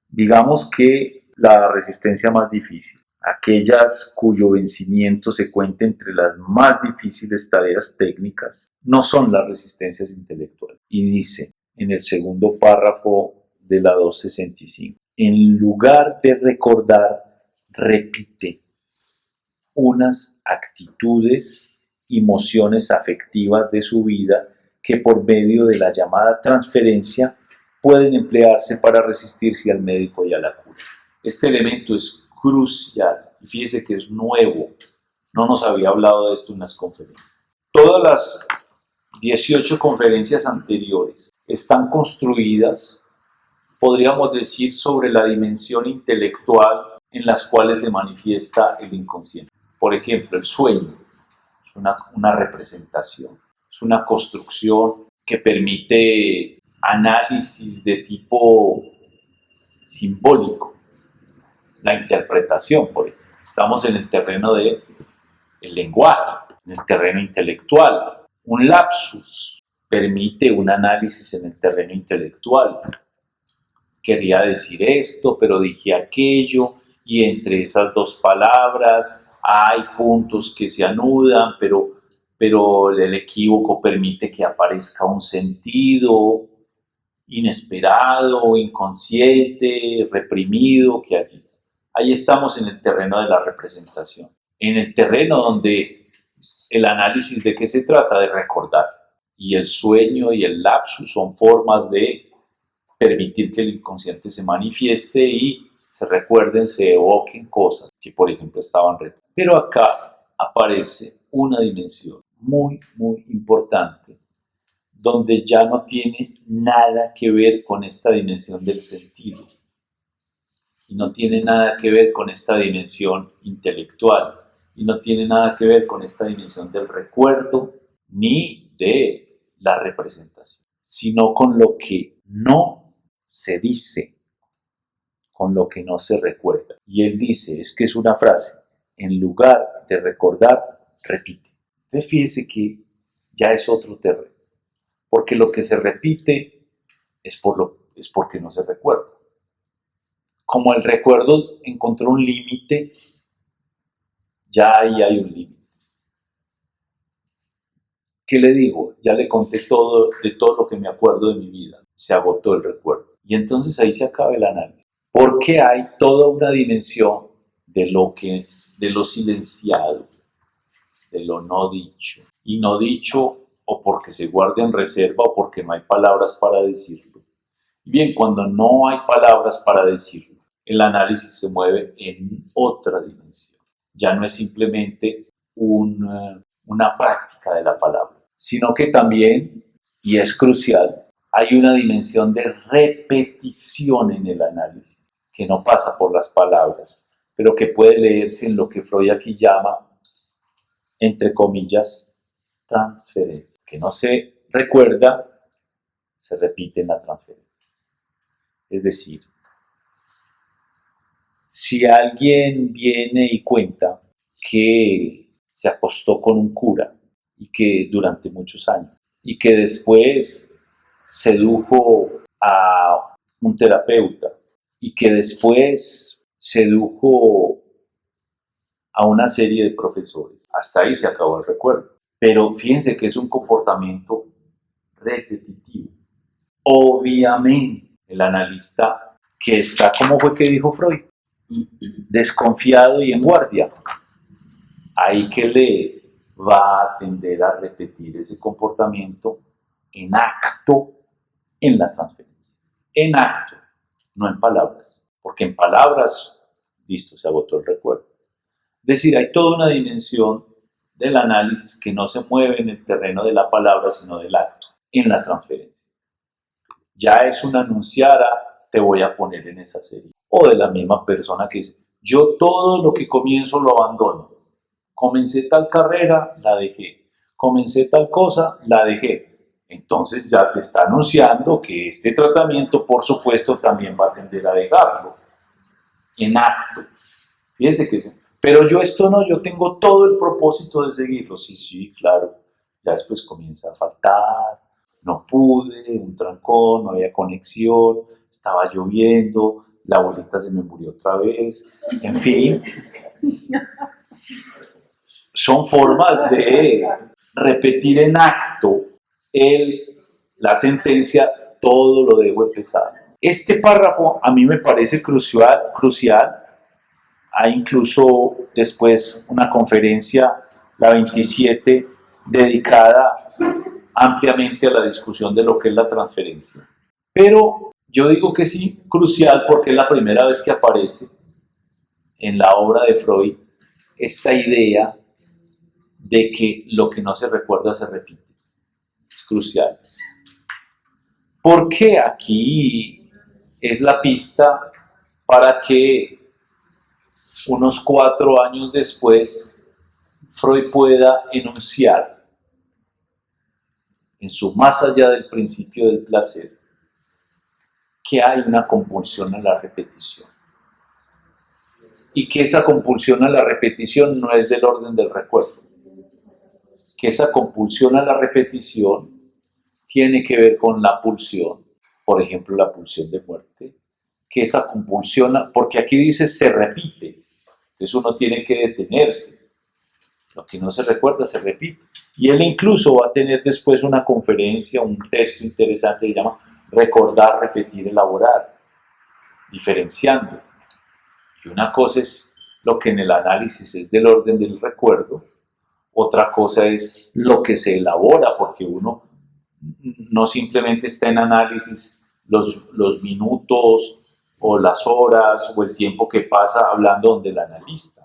digamos que la resistencia más difícil, aquellas cuyo vencimiento se cuenta entre las más difíciles tareas técnicas, no son las resistencias intelectuales. Y dice en el segundo párrafo de la 265, en lugar de recordar, repite unas actitudes y emociones afectivas de su vida que por medio de la llamada transferencia pueden emplearse para resistirse al médico y a la cura. Este elemento es crucial y fíjese que es nuevo, no nos había hablado de esto en las conferencias. Todas las 18 conferencias anteriores están construidas, podríamos decir, sobre la dimensión intelectual en las cuales se manifiesta el inconsciente. Por ejemplo, el sueño es una representación, es una construcción que permite análisis de tipo simbólico, la interpretación, por ejemplo. Estamos en el terreno del lenguaje, en el terreno intelectual. Un lapsus permite un análisis en el terreno intelectual. Quería decir esto, pero dije aquello, y entre esas dos palabras hay puntos que se anudan, pero el equívoco permite que aparezca un sentido inesperado, inconsciente, reprimido, que ahí estamos en el terreno de la representación, en el terreno donde el análisis de qué se trata, de recordar, y el sueño y el lapsus son formas de permitir que el inconsciente se manifieste y se recuerden, se evoquen cosas que por ejemplo estaban retenidas. Pero acá aparece una dimensión muy, muy importante, donde ya no tiene nada que ver con esta dimensión del sentido, y no tiene nada que ver con esta dimensión intelectual, y no tiene nada que ver con esta dimensión del recuerdo, ni de la representación, sino con lo que no se dice, con lo que no se recuerda. Y él dice, es que es una frase, en lugar de recordar, repite. Entonces fíjese que ya es otro terreno, porque lo que se repite es porque no se recuerda. Como el recuerdo encontró un límite, ya ahí hay un límite. ¿Qué le digo? Ya le conté todo lo que me acuerdo de mi vida. Se agotó el recuerdo. Y entonces ahí se acaba el análisis. Porque hay toda una dimensión de lo silenciado, de lo no dicho. Y no dicho o porque se guarda en reserva o porque no hay palabras para decirlo. Bien, cuando no hay palabras para decirlo, el análisis se mueve en otra dimensión. Ya no es simplemente una práctica de la palabra, sino que también, y es crucial, hay una dimensión de repetición en el análisis, que no pasa por las palabras, pero que puede leerse en lo que Freud aquí llama, entre comillas, transferencia. Que no se recuerda, se repite en la transferencia. Es decir, si alguien viene y cuenta que se acostó con un cura y que durante muchos años, y que después sedujo a un terapeuta, y que después sedujo a una serie de profesores, hasta ahí se acabó el recuerdo. Pero fíjense que es un comportamiento repetitivo. Obviamente, el analista que está, ¿cómo fue que dijo Freud? Desconfiado y en guardia. Ahí que le va a tender a repetir ese comportamiento en acto en la transferencia. En acto, no en palabras. Porque en palabras, listo, se agotó el recuerdo. Es decir, hay toda una dimensión del análisis que no se mueve en el terreno de la palabra, sino del acto, en la transferencia. Ya es una anunciada, te voy a poner en esa serie. O de la misma persona que dice, yo todo lo que comienzo lo abandono. Comencé tal carrera, la dejé. Comencé tal cosa, la dejé. Entonces ya te está anunciando que este tratamiento, por supuesto, también va a tender a dejarlo. En acto. Fíjense que pero yo esto no, yo tengo todo el propósito de seguirlo. Sí, claro. Ya después comienza a faltar, no pude, un trancón, no había conexión, estaba lloviendo, la abuelita se me murió otra vez, en fin. Son formas de repetir en acto la sentencia, todo lo dejo empezar. Este párrafo a mí me parece crucial. Hay incluso después una conferencia, la 27, dedicada ampliamente a la discusión de lo que es la transferencia. Pero yo digo que sí, crucial, porque es la primera vez que aparece en la obra de Freud esta idea de que lo que no se recuerda se repite. Es crucial. Porque aquí es la pista para que unos 4 años después Freud pueda enunciar en su más allá del principio del placer que hay una compulsión a la repetición y que esa compulsión a la repetición no es del orden del recuerdo, que esa compulsión a la repetición tiene que ver con la pulsión, por ejemplo la pulsión de muerte, que esa compulsión, porque aquí dice se repite, entonces uno tiene que detenerse, lo que no se recuerda se repite. Y él incluso va a tener después una conferencia, un texto interesante que se llama Recordar, Repetir, Elaborar, diferenciando. Y una cosa es lo que en el análisis es del orden del recuerdo, otra cosa es lo que se elabora, porque uno no simplemente está en análisis los minutos o las horas o el tiempo que pasa hablando del analista.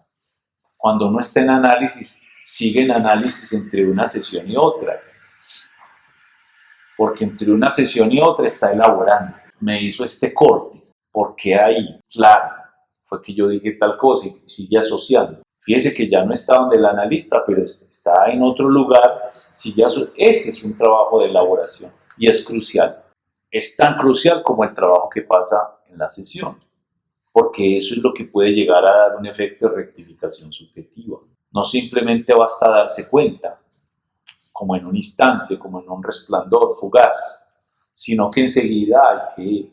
Cuando uno está en análisis, sigue en análisis entre una sesión y otra. Porque entre una sesión y otra está elaborando. Me hizo este corte. ¿Por qué ahí? Claro, fue que yo dije tal cosa y sigue asociando. Fíjese que ya no está donde el analista, pero está en otro lugar. Ese es un trabajo de elaboración y es crucial. Es tan crucial como el trabajo que pasa en la sesión, porque eso es lo que puede llegar a dar un efecto de rectificación subjetiva. No simplemente basta darse cuenta, como en un instante, como en un resplandor fugaz, sino que enseguida hay que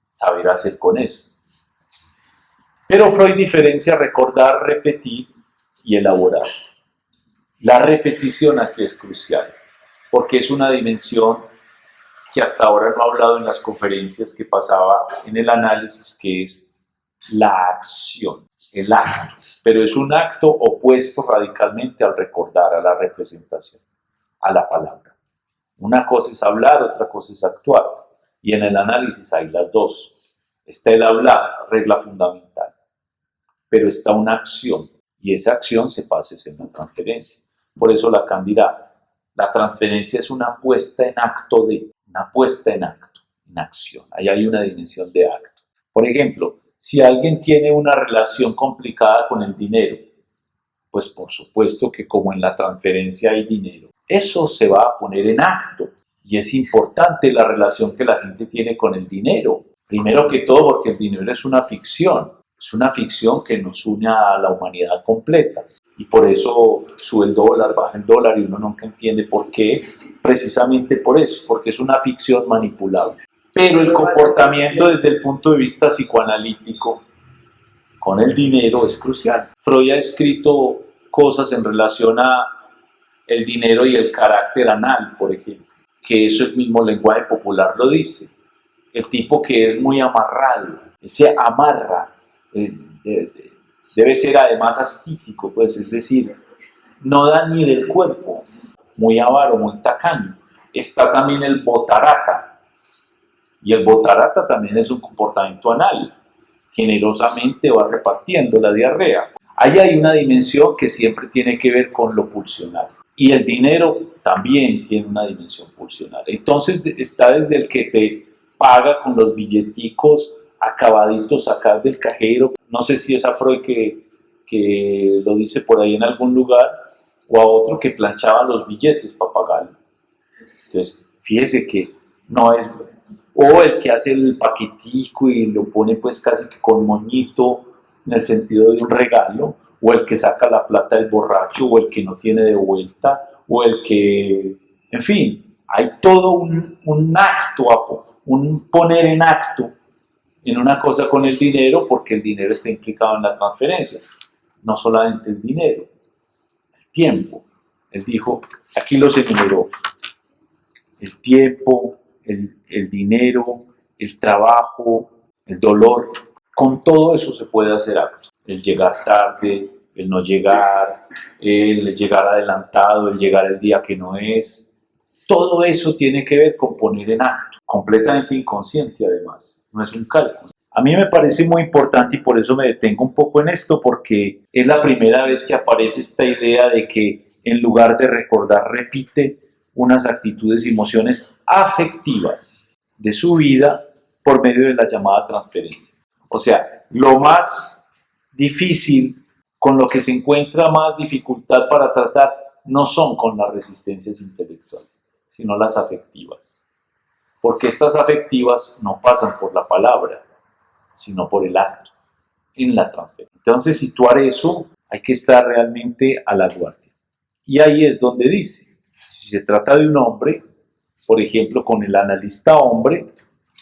saber hacer con eso. Pero Freud diferencia recordar, repetir y elaborar. La repetición aquí es crucial, porque es una dimensión que hasta ahora no he hablado en las conferencias que pasaba en el análisis, que es la acción, el acto. Pero es un acto opuesto radicalmente al recordar, a la representación, a la palabra. Una cosa es hablar, otra cosa es actuar. Y en el análisis hay las dos. Está el hablar, regla fundamental, pero está una acción, y esa acción se pasa en la transferencia. Por eso Lacan dirá, la transferencia es una puesta en acto una puesta en acto, en acción. Ahí hay una dimensión de acto. Por ejemplo, si alguien tiene una relación complicada con el dinero, pues por supuesto que como en la transferencia hay dinero, eso se va a poner en acto. Y es importante la relación que la gente tiene con el dinero. Primero que todo porque el dinero es una ficción que nos une a la humanidad completa. Y por eso sube el dólar, baja el dólar y uno nunca entiende por qué. Precisamente por eso, porque es una ficción manipulable. Pero el comportamiento desde el punto de vista psicoanalítico con el dinero es crucial. Freud ha escrito cosas en relación a el dinero y el carácter anal, por ejemplo, que eso el mismo lenguaje popular lo dice. El tipo que es muy amarrado, se amarra, debe ser además ascítico, pues, es decir, no da ni del cuerpo, muy avaro, muy tacaño. Está también el botarata, y el botarata también es un comportamiento anal, generosamente va repartiendo la diarrea. Ahí hay una dimensión que siempre tiene que ver con lo pulsional. Y el dinero también tiene una dimensión pulsional. Entonces está desde el que te paga con los billeticos acabaditos sacar del cajero. No sé si es a Freud que lo dice por ahí en algún lugar, o a otro que planchaba los billetes para pagarlo. Entonces, fíjese que no es... O el que hace el paquetico y lo pone pues casi que con moñito en el sentido de un regalo, o el que saca la plata del borracho, o el que no tiene de vuelta, o el que... En fin, hay todo un acto, un poner en acto en una cosa con el dinero, porque el dinero está implicado en la transferencia. No solamente el dinero, el tiempo. Él dijo, aquí los enumeró, el tiempo, el dinero, el trabajo, el dolor. Con todo eso se puede hacer acto. El llegar tarde, el no llegar, el llegar adelantado, el llegar el día que no es. Todo eso tiene que ver con poner en acto, completamente inconsciente además, no es un cálculo. A mí me parece muy importante y por eso me detengo un poco en esto, porque es la primera vez que aparece esta idea de que en lugar de recordar, repite unas actitudes y emociones afectivas de su vida por medio de la llamada transferencia. O sea, lo más difícil, con lo que se encuentra más dificultad para tratar, no son con las resistencias intelectuales, sino las afectivas. Porque estas afectivas no pasan por la palabra, sino por el acto, en la transferencia. Entonces, situar eso, hay que estar realmente a la guardia. Y ahí es donde dice, si se trata de un hombre, por ejemplo, con el analista hombre,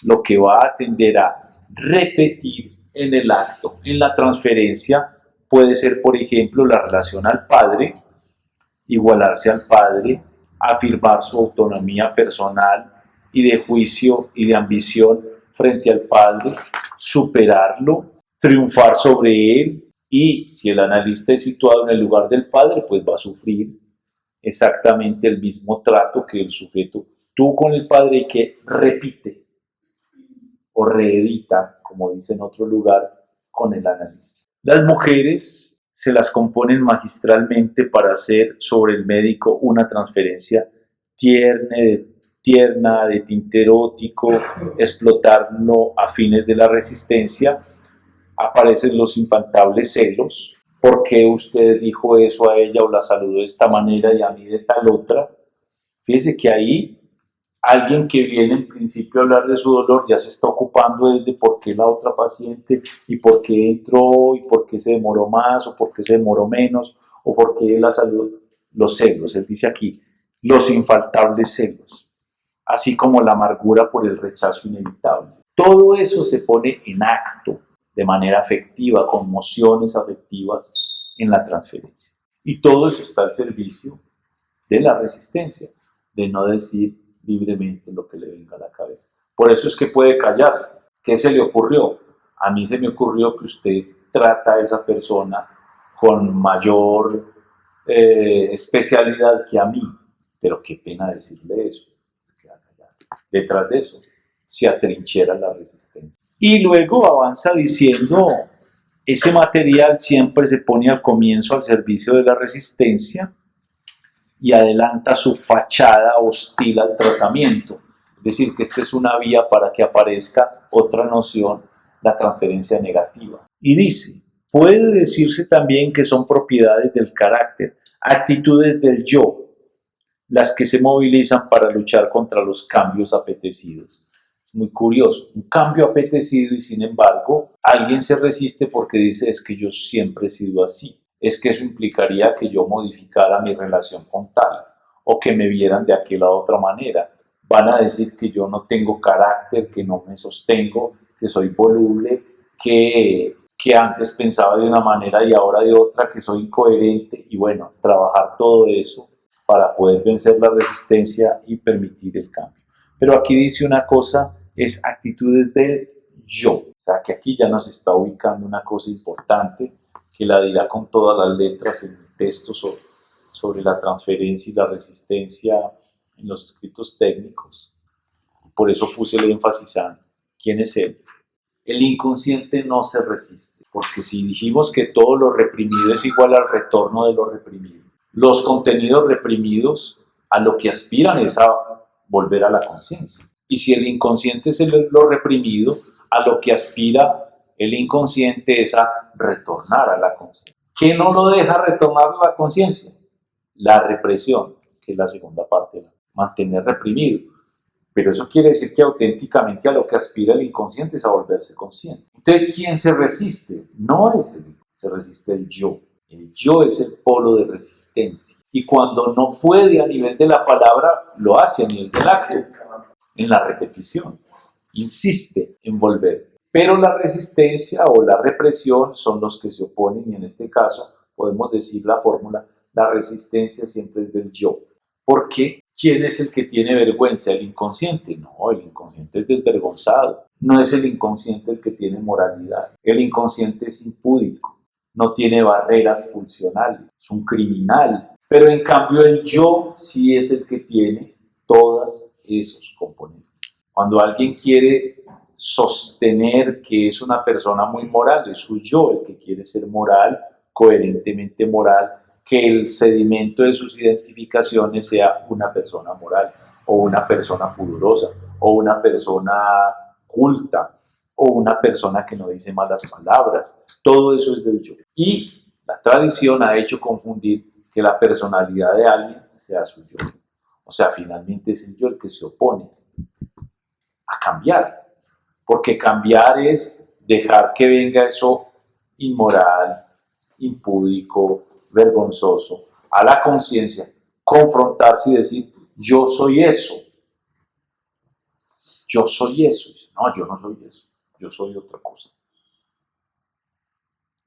lo que va a tender a repetir en el acto, en la transferencia, puede ser, por ejemplo, la relación al padre, igualarse al padre, afirmar su autonomía personal y de juicio y de ambición frente al padre, superarlo, triunfar sobre él, y si el analista es situado en el lugar del padre, pues va a sufrir exactamente el mismo trato que el sujeto tuvo con el padre y que repite o reedita, como dice en otro lugar, con el analista. Las mujeres se las componen magistralmente para hacer sobre el médico una transferencia tierna, de tinte erótico, explotarlo a fines de la resistencia. Aparecen los infantables celos. ¿Por qué usted dijo eso a ella o la saludó de esta manera y a mí de tal otra? Fíjese que ahí alguien que viene en principio a hablar de su dolor ya se está ocupando desde por qué la otra paciente y por qué entró y por qué se demoró más o por qué se demoró menos o por qué la salud. Los celos, él dice aquí, los infaltables celos, así como la amargura por el rechazo inevitable. Todo eso se pone en acto de manera afectiva, con emociones afectivas en la transferencia. Y todo eso está al servicio de la resistencia, de no decir libremente lo que le venga a la cabeza. Por eso es que puede callarse. ¿Qué se le ocurrió? A mí se me ocurrió que usted trata a esa persona con mayor especialidad que a mí, pero qué pena decirle eso. Detrás de eso se atrinchera la resistencia. Y luego avanza diciendo, ese material siempre se pone al comienzo al servicio de la resistencia y adelanta su fachada hostil al tratamiento. Es decir, que esta es una vía para que aparezca otra noción, la transferencia negativa. Y dice, puede decirse también que son propiedades del carácter, actitudes del yo, las que se movilizan para luchar contra los cambios apetecidos. Es muy curioso, un cambio apetecido y sin embargo alguien se resiste porque dice es que yo siempre he sido así. Es que eso implicaría que yo modificara mi relación con tal o que me vieran de aquella otra manera. Van a decir que yo no tengo carácter, que no me sostengo, que soy voluble, que antes pensaba de una manera y ahora de otra, que soy incoherente y bueno, trabajar todo eso para poder vencer la resistencia y permitir el cambio. Pero aquí dice una cosa, es actitudes del yo. O sea, que aquí ya nos está ubicando una cosa importante que la dirá con todas las letras en el texto sobre la transferencia y la resistencia en los escritos técnicos. Por eso puse el énfasis en quién es él. El inconsciente no se resiste, porque si dijimos que todo lo reprimido es igual al retorno de lo reprimido, los contenidos reprimidos a lo que aspiran es a volver a la conciencia. Y si el inconsciente es lo reprimido, a lo que aspira el inconsciente es a retornar a la conciencia. ¿Qué no lo deja retornar a la conciencia? La represión, que es la segunda parte, mantener reprimido. Pero eso quiere decir que auténticamente a lo que aspira el inconsciente es a volverse consciente. Entonces, ¿quién se resiste? No es el inconsciente, se resiste el yo. El yo es el polo de resistencia. Y cuando no puede a nivel de la palabra, lo hace a nivel del acto, en la repetición. Insiste en volver. Pero la resistencia o la represión son los que se oponen y en este caso podemos decir la fórmula, la resistencia siempre es del yo. ¿Por qué? ¿Quién es el que tiene vergüenza? ¿El inconsciente? No, el inconsciente es desvergonzado. No es el inconsciente el que tiene moralidad. El inconsciente es impúdico. No tiene barreras pulsionales. Es un criminal. Pero en cambio el yo sí es el que tiene todos esos componentes. Cuando alguien quiere sostener que es una persona muy moral, es su yo el que quiere ser moral, coherentemente moral, que el sedimento de sus identificaciones sea una persona moral, o una persona pudorosa, o una persona culta, o una persona que no dice malas palabras. Todo eso es del yo. Y la tradición ha hecho confundir que la personalidad de alguien sea su yo. O sea, finalmente es el yo el que se opone a cambiar. Porque cambiar es dejar que venga eso inmoral, impúdico, vergonzoso, a la conciencia, confrontarse y decir, yo soy eso. Yo soy eso. No, yo no soy eso. Yo soy otra cosa.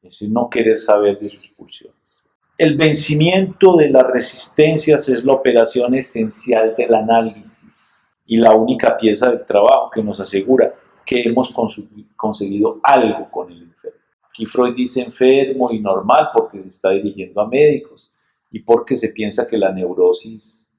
Ese no querer saber de sus pulsiones. El vencimiento de las resistencias es la operación esencial del análisis y la única pieza del trabajo que nos asegura que hemos conseguido algo con el enfermo. Aquí Freud dice enfermo y normal porque se está dirigiendo a médicos y porque se piensa que la neurosis,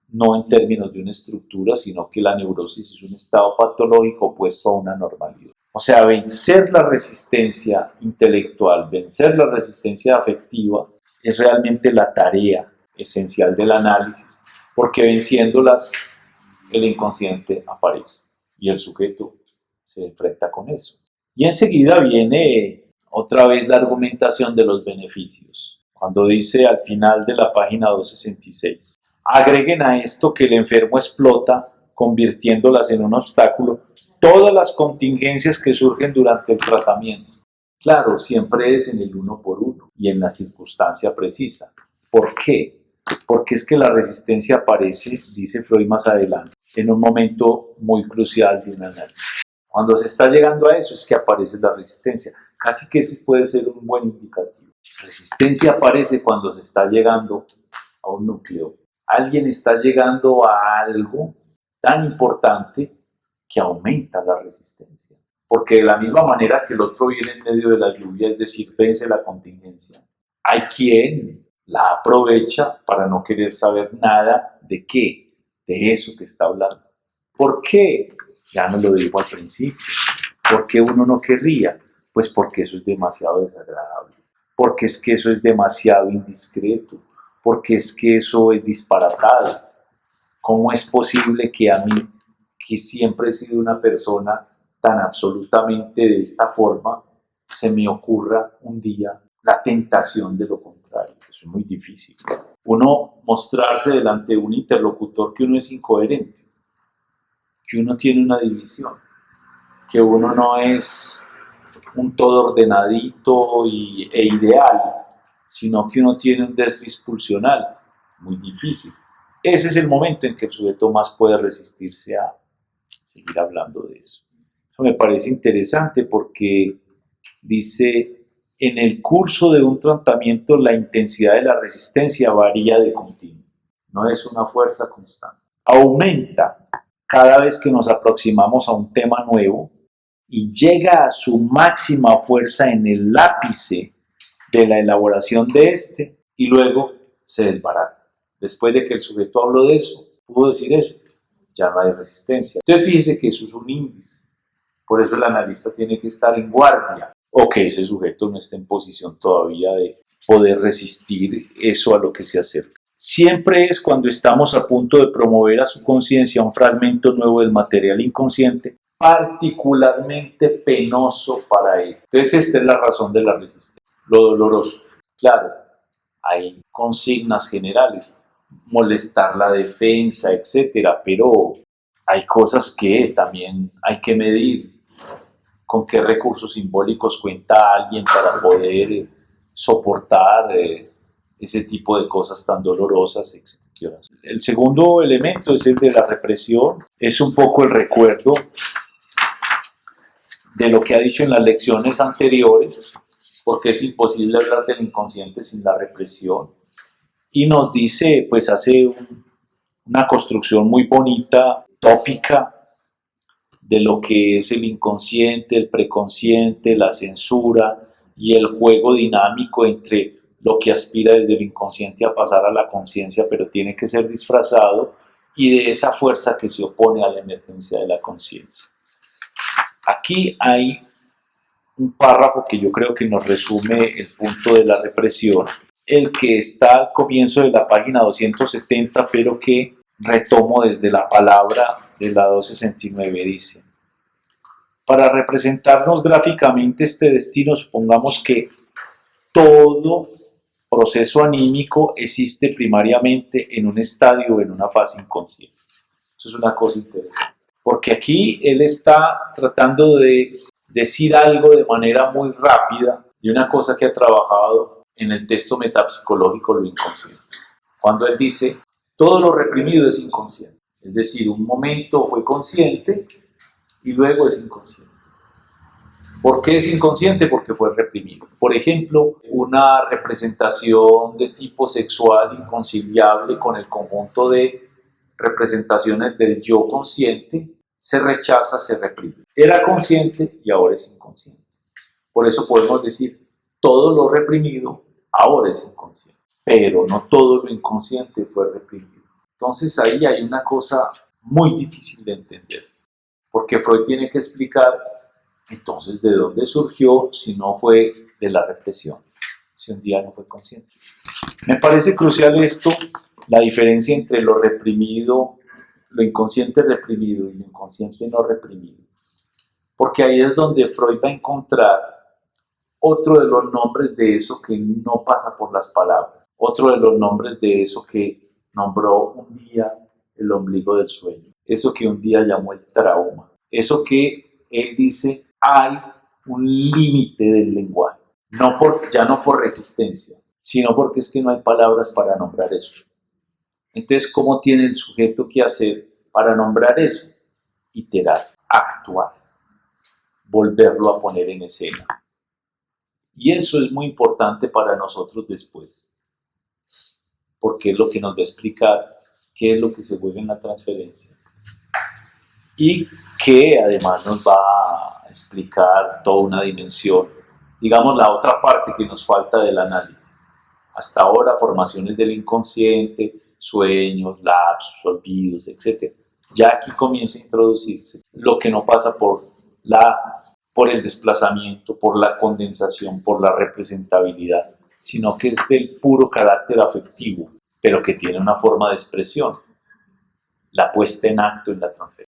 no en términos de una estructura, sino que la neurosis es un estado patológico opuesto a una normalidad. O sea, vencer la resistencia intelectual, vencer la resistencia afectiva es realmente la tarea esencial del análisis, porque venciéndolas el inconsciente aparece y el sujeto se enfrenta con eso. Y enseguida viene otra vez la argumentación de los beneficios, cuando dice al final de la página 266, agreguen a esto que el enfermo explota, convirtiéndolas en un obstáculo, todas las contingencias que surgen durante el tratamiento. Claro, siempre es en el uno por uno y en la circunstancia precisa. ¿Por qué? Porque es que la resistencia aparece, dice Freud más adelante, en un momento muy crucial de un análisis. Cuando se está llegando a eso es que aparece la resistencia. Casi que ese puede ser un buen indicativo. Resistencia aparece cuando se está llegando a un núcleo. Alguien está llegando a algo tan importante que aumenta la resistencia. Porque de la misma manera que el otro viene en medio de la lluvia, es decir, vence la contingencia, hay quien la aprovecha para no querer saber nada de qué, de eso que está hablando. ¿Por qué? Ya nos lo dijo al principio. ¿Por qué uno no querría? Pues porque eso es demasiado desagradable, porque es que eso es demasiado indiscreto, porque es que eso es disparatado. ¿Cómo es posible que a mí, que siempre he sido una persona tan absolutamente de esta forma, se me ocurra un día la tentación de lo contrario? Eso es muy difícil. Uno mostrarse delante de un interlocutor que uno es incoherente, que uno tiene una división, que uno no es un todo ordenadito e ideal, sino que uno tiene un desliz pulsional muy difícil. Ese es el momento en que el sujeto más puede resistirse a seguir hablando de eso. Eso me parece interesante porque dice, en el curso de un tratamiento la intensidad de la resistencia varía de continuo, no es una fuerza constante. Aumenta cada vez que nos aproximamos a un tema nuevo y llega a su máxima fuerza en el ápice de la elaboración de este y luego se desbarata. Después de que el sujeto habló de eso, pudo decir eso, ya no hay resistencia. Entonces fíjese que eso es un índice. Por eso el analista tiene que estar en guardia o que ese sujeto no esté en posición todavía de poder resistir eso a lo que se acerca. Siempre es cuando estamos a punto de promover a su conciencia un fragmento nuevo del material inconsciente, particularmente penoso para él. Entonces esta es la razón de la resistencia, lo doloroso. Claro, hay consignas generales, molestar la defensa, etcétera, pero hay cosas que también hay que medir. ¿Con qué recursos simbólicos cuenta alguien para poder soportar ese tipo de cosas tan dolorosas, etcétera? El segundo elemento es el de la represión. Es un poco el recuerdo de lo que ha dicho en las lecciones anteriores, porque es imposible hablar del inconsciente sin la represión. Y nos dice, pues hace una construcción muy bonita, tópica, de lo que es el inconsciente, el preconsciente, la censura y el juego dinámico entre lo que aspira desde el inconsciente a pasar a la conciencia, pero tiene que ser disfrazado, y de esa fuerza que se opone a la emergencia de la conciencia. Aquí hay un párrafo que yo creo que nos resume el punto de la represión, el que está al comienzo de la página 270, pero que retomo desde la palabra de la 269, dice: para representarnos gráficamente este destino, supongamos que todo proceso anímico existe primariamente en un estadio o en una fase inconsciente. Eso es una cosa interesante, porque aquí él está tratando de decir algo de manera muy rápida de una cosa que ha trabajado en el texto metapsicológico, lo inconsciente. Cuando él dice, todo lo reprimido es inconsciente, es decir, un momento fue consciente y luego es inconsciente. ¿Por qué es inconsciente? Porque fue reprimido. Por ejemplo, una representación de tipo sexual inconciliable con el conjunto de representaciones del yo consciente se rechaza, se reprime. Era consciente y ahora es inconsciente. Por eso podemos decir, todo lo reprimido ahora es inconsciente, pero no todo lo inconsciente fue reprimido. Entonces ahí hay una cosa muy difícil de entender, porque Freud tiene que explicar entonces de dónde surgió si no fue de la represión, si un día no fue consciente. Me parece crucial esto, la diferencia entre lo reprimido, lo inconsciente reprimido y lo inconsciente no reprimido, porque ahí es donde Freud va a encontrar otro de los nombres de eso que no pasa por las palabras, otro de los nombres de eso que nombró un día el ombligo del sueño, eso que un día llamó el trauma, eso que él dice hay un límite del lenguaje, ya no por resistencia, sino porque es que no hay palabras para nombrar eso. Entonces, ¿cómo tiene el sujeto que hacer para nombrar eso? Iterar, actuar, volverlo a poner en escena. Y eso es muy importante para nosotros después, porque es lo que nos va a explicar qué es lo que se vuelve en la transferencia y que además nos va a explicar toda una dimensión, digamos la otra parte que nos falta del análisis. Hasta ahora formaciones del inconsciente, sueños, lapsos, olvidos, etc. ya aquí comienza a introducirse lo que no pasa por el desplazamiento, por la condensación, por la representabilidad, sino que es del puro carácter afectivo, pero que tiene una forma de expresión, la puesta en acto en la transferencia.